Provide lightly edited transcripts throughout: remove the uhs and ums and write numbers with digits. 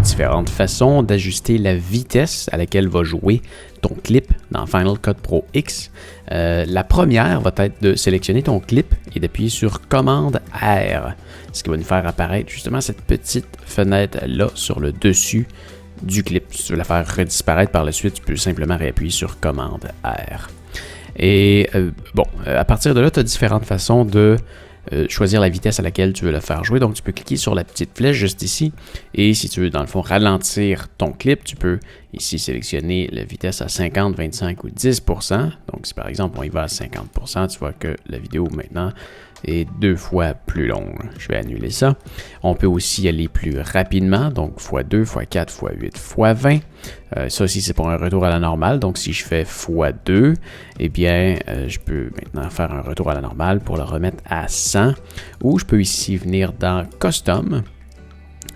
différentes façons d'ajuster la vitesse à laquelle va jouer ton clip dans Final Cut Pro X. La première va être de sélectionner ton clip et d'appuyer sur Commande R, ce qui va nous faire apparaître justement cette petite fenêtre-là sur le dessus du clip. Si tu veux la faire redisparaître par la suite, tu peux simplement réappuyer sur Commande R. Et à partir de là, tu as différentes façons de choisir la vitesse à laquelle tu veux le faire jouer. Donc, tu peux cliquer sur la petite flèche juste ici. Et si tu veux, dans le fond, ralentir ton clip, tu peux ici sélectionner la vitesse à 50, 25 ou 10%. Donc, si par exemple, on y va à 50%, tu vois que la vidéo maintenant est 2 fois plus longue. Je vais annuler ça. On peut aussi aller plus rapidement, donc x2, x4, x8, x20. Ça aussi, c'est pour un retour à la normale. Donc, si je fais x2, eh bien, je peux maintenant faire un retour à la normale pour le remettre à 100. Ou je peux ici venir dans Custom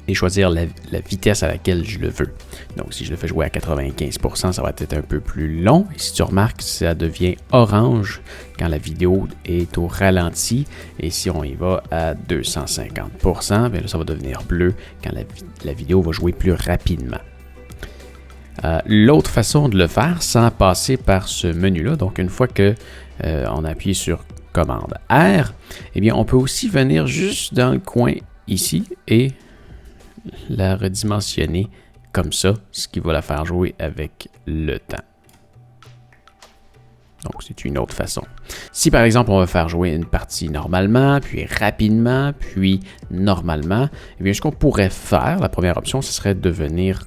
et choisir la vitesse à laquelle je le veux. Donc, si je le fais jouer à 95%, ça va être un peu plus long. Et si tu remarques, ça devient orange quand la vidéo est au ralenti. Et si on y va à 250%, bien là, ça va devenir bleu quand la vidéo va jouer plus rapidement. L'autre façon de le faire, sans passer par ce menu-là, donc une fois que on a appuyé sur Commande R, eh bien, on peut aussi venir juste dans le coin ici et la redimensionner comme ça, ce qui va la faire jouer avec le temps. Donc, c'est une autre façon. Si par exemple, on va faire jouer une partie normalement, puis rapidement, puis normalement, eh bien, ce qu'on pourrait faire, la première option, ce serait de venir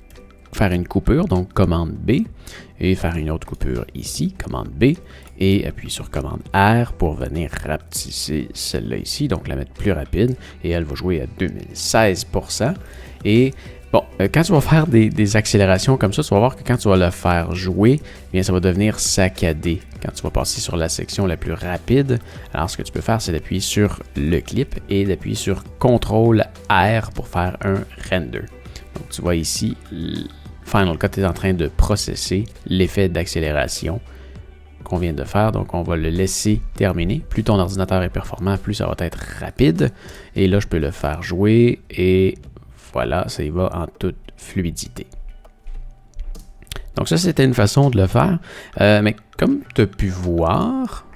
faire une coupure, donc commande B, et faire une autre coupure ici, commande B, et appuyer sur commande R pour venir rapetisser celle-là ici, donc la mettre plus rapide, et elle va jouer à 2016%. Et bon, quand tu vas faire des accélérations comme ça, tu vas voir que quand tu vas le faire jouer, bien ça va devenir saccadé. Quand tu vas passer sur la section la plus rapide, alors ce que tu peux faire, c'est d'appuyer sur le clip et d'appuyer sur CTRL R pour faire un render. Donc tu vois ici, Final Cut est en train de processer l'effet d'accélération qu'on vient de faire. Donc, on va le laisser terminer. Plus ton ordinateur est performant, plus ça va être rapide. Et là, je peux le faire jouer et voilà, ça y va en toute fluidité. Donc, ça, c'était une façon de le faire. Mais comme tu as pu voir,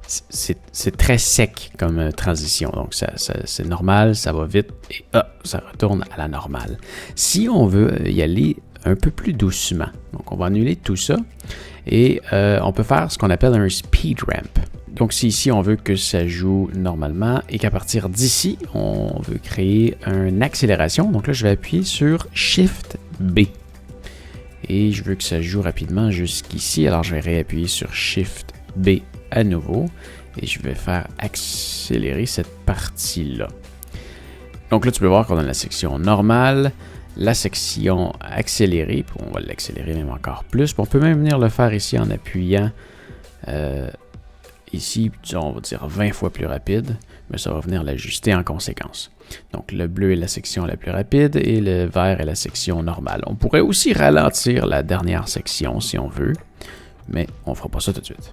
c'est très sec comme transition. Donc, c'est normal, ça va vite et ça retourne à la normale. Si on veut y aller un peu plus doucement, donc on va annuler tout ça et on peut faire ce qu'on appelle un speed ramp. Donc, si ici on veut que ça joue normalement et qu'à partir d'ici, on veut créer une accélération, donc là, je vais appuyer sur Shift B. Et je veux que ça joue rapidement jusqu'ici, alors je vais réappuyer sur Shift B à nouveau et je vais faire accélérer cette partie-là. Donc là, tu peux voir qu'on a la section normale, la section accélérée, puis on va l'accélérer même encore plus. Puis on peut même venir le faire ici en appuyant ici, on va dire 20 fois plus rapide, mais ça va venir l'ajuster en conséquence. Donc le bleu est la section la plus rapide et le vert est la section normale. On pourrait aussi ralentir la dernière section si on veut, mais on ne fera pas ça tout de suite.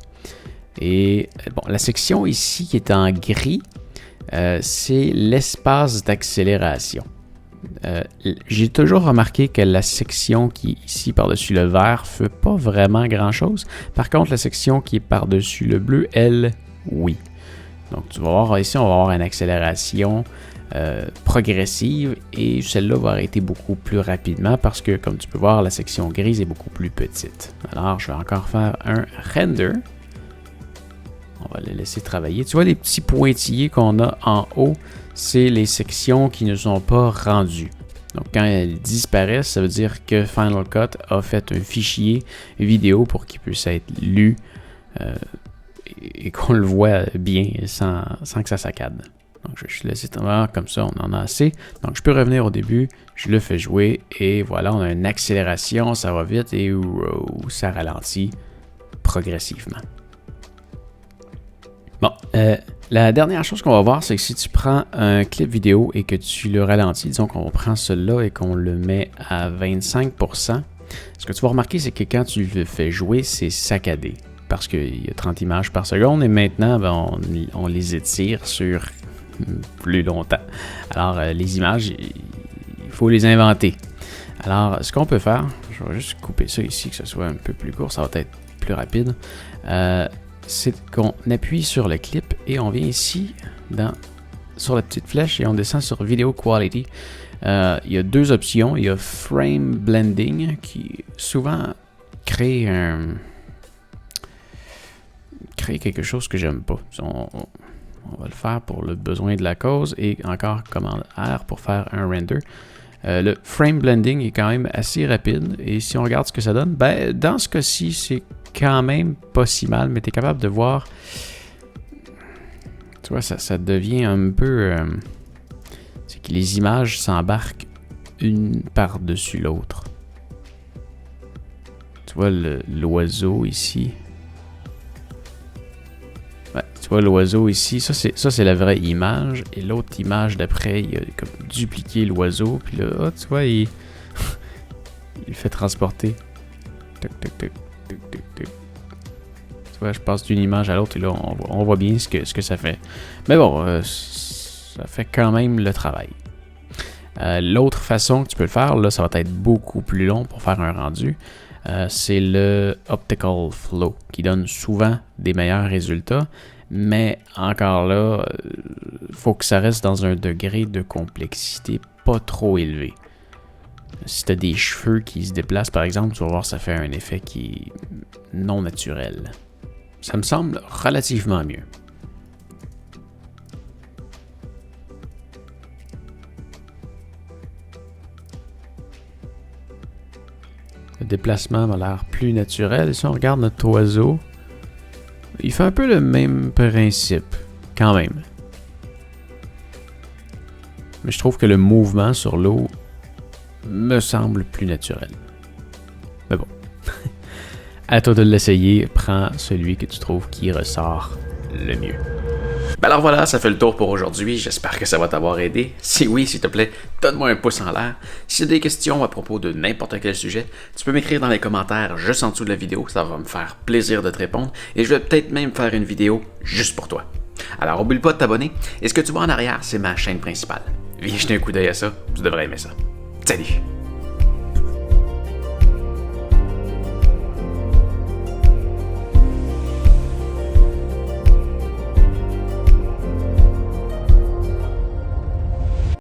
Et bon, la section ici qui est en gris, c'est l'espace d'accélération. J'ai toujours remarqué que la section qui est ici par-dessus le vert ne fait pas vraiment grand-chose. Par contre, la section qui est par-dessus le bleu, elle, oui. Donc, tu vas voir ici, on va avoir une accélération progressive et celle-là va arrêter beaucoup plus rapidement parce que, comme tu peux voir, la section grise est beaucoup plus petite. Alors, je vais encore faire un render. On va le laisser travailler. Tu vois, les petits pointillés qu'on a en haut, c'est les sections qui ne sont pas rendues. Donc, quand elles disparaissent, ça veut dire que Final Cut a fait un fichier vidéo pour qu'il puisse être lu et qu'on le voit bien sans que ça saccade. Donc, je vais juste laisser travailler comme ça, on en a assez. Donc, je peux revenir au début, je le fais jouer et voilà, on a une accélération, ça va vite et ça ralentit progressivement. Bon, la dernière chose qu'on va voir, c'est que si tu prends un clip vidéo et que tu le ralentis, disons qu'on prend celui-là et qu'on le met à 25%, ce que tu vas remarquer, c'est que quand tu le fais jouer, c'est saccadé parce qu'il y a 30 images par seconde et maintenant, ben, on les étire sur plus longtemps. Alors, les images, il faut les inventer. Alors, ce qu'on peut faire, je vais juste couper ça ici, que ce soit un peu plus court, ça va être plus rapide. C'est qu'on appuie sur le clip et on vient ici sur la petite flèche et on descend sur Video Quality. Il y a deux options. Il y a Frame Blending qui souvent crée quelque chose que j'aime pas. On va le faire pour le besoin de la cause et encore commande R pour faire un render. Le frame blending est quand même assez rapide et si on regarde ce que ça donne, ben, dans ce cas-ci, c'est quand même pas si mal, mais tu es capable de voir, tu vois, ça devient un peu, c'est que les images s'embarquent une par-dessus l'autre. Tu vois l'oiseau ici. Ouais, tu vois l'oiseau ici, ça c'est la vraie image, et l'autre image d'après, il a comme dupliqué l'oiseau, puis là, tu vois, il le fait transporter. Tuc, tuc, tuc, tuc, tuc, tuc. Tu vois, je passe d'une image à l'autre, et là, on voit bien ce que ça fait. Mais bon, ça fait quand même le travail. L'autre façon que tu peux le faire, là, ça va être beaucoup plus long pour faire un rendu. C'est le Optical Flow qui donne souvent des meilleurs résultats, mais encore là, il faut que ça reste dans un degré de complexité pas trop élevé. Si tu as des cheveux qui se déplacent par exemple, tu vas voir ça fait un effet qui est non naturel. Ça me semble relativement mieux. Le déplacement m'a l'air plus naturel. Si on regarde notre oiseau, il fait un peu le même principe, quand même. Mais je trouve que le mouvement sur l'eau me semble plus naturel. Mais bon, à toi de l'essayer. Prends celui que tu trouves qui ressort le mieux. Ben alors voilà, ça fait le tour pour aujourd'hui. J'espère que ça va t'avoir aidé. Si oui, s'il te plaît, donne-moi un pouce en l'air. Si tu as des questions à propos de n'importe quel sujet, tu peux m'écrire dans les commentaires juste en dessous de la vidéo. Ça va me faire plaisir de te répondre. Et je vais peut-être même faire une vidéo juste pour toi. Alors, oublie pas de t'abonner. Et ce que tu vois en arrière, c'est ma chaîne principale. Viens jeter un coup d'œil à ça. Tu devrais aimer ça. Salut!